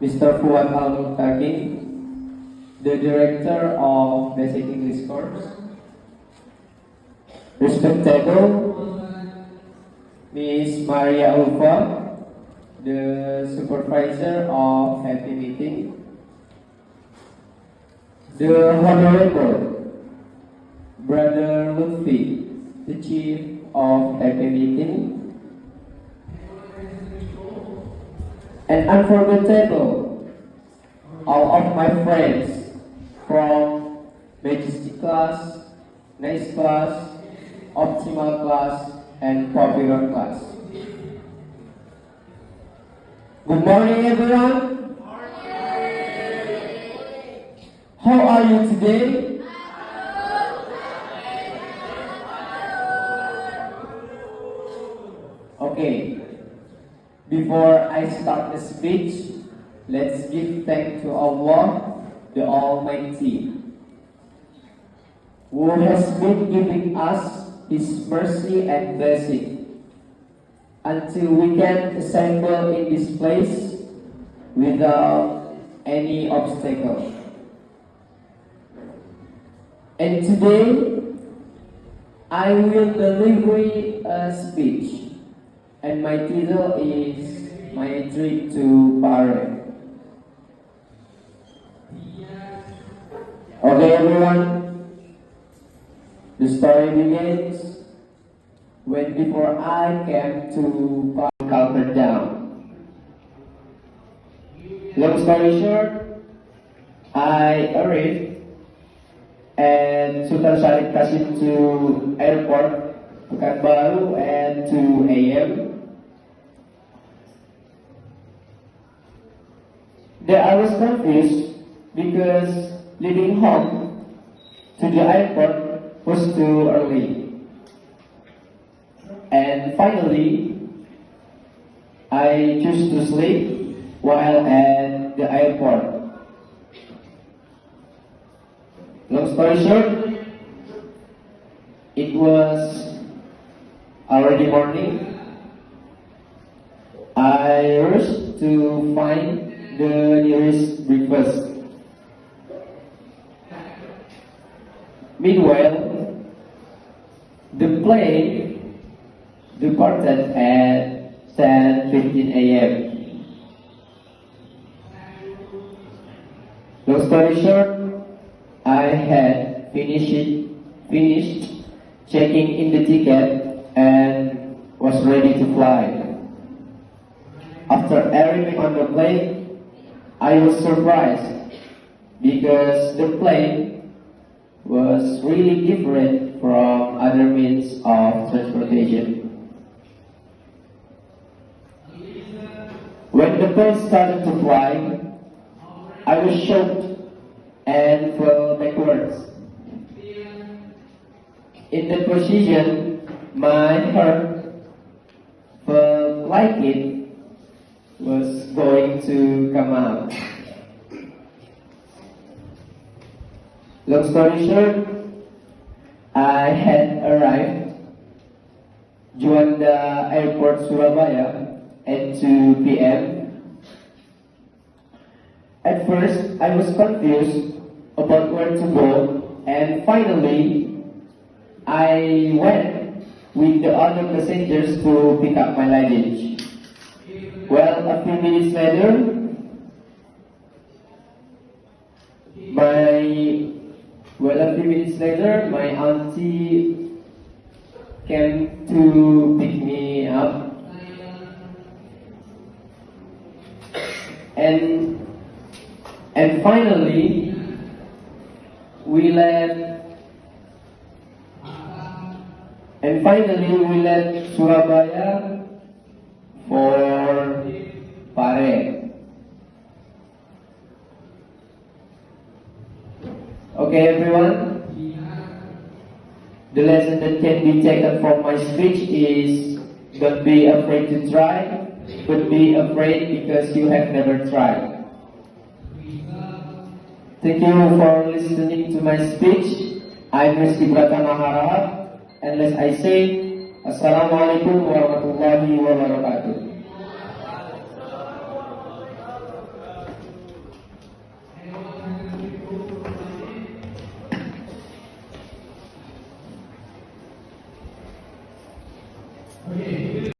Mr. Fuad Al-Muttaqi, the Director of Basic English Course, respectable Miss Maria Ulfa, the Supervisor of Happy Meeting, the Honorable Brother Lutfi, the Chief of Happy Meeting, and unforgettable, all of my friends from Majestic class, Nice class, Optimal class, and Popular class. Good morning, everyone. How are you today? Okay. Before I start the speech, let's give thanks to Allah, the Almighty, who has been giving us His mercy and blessing until we can assemble in this place without any obstacle. And today, I will deliver a speech. And my title is My Trip to Paris. Okay, everyone. The story begins when before I came to Calvert Down. Long story short, I arrived at Sultan Syed Qasim to airport Pekanbaru at 2 a.m. There I was confused because leaving home to the airport was too early. And finally, I chose to sleep while at the airport. Long story short, it was already morning. I rushed to find the nearest breakfast. Meanwhile, the plane departed at 10:15 a.m. Long story short, I had finished checking in the ticket and was ready to fly. After arriving on the plane, I was surprised because the plane was really different from other means of transportation. When the plane started to fly, I was shocked and fell backwards. In the position, my heart felt like it was going to come out. Long story short, I had arrived Juanda Airport, Surabaya at 2 p.m. At first, I was confused about where to go, and finally, I went with the other passengers to pick up my luggage. Well, a few minutes later, my auntie came to pick me up, and finally we left Surabaya for Pare. Okay, everyone. The lesson that can be taken from my speech is don't be afraid to try, but be afraid because you have never tried. Thank you for listening to my speech. I'm Rizky Pratama Harahap, and as I say, Assalamualaikum warahmatullahi wabarakatuh.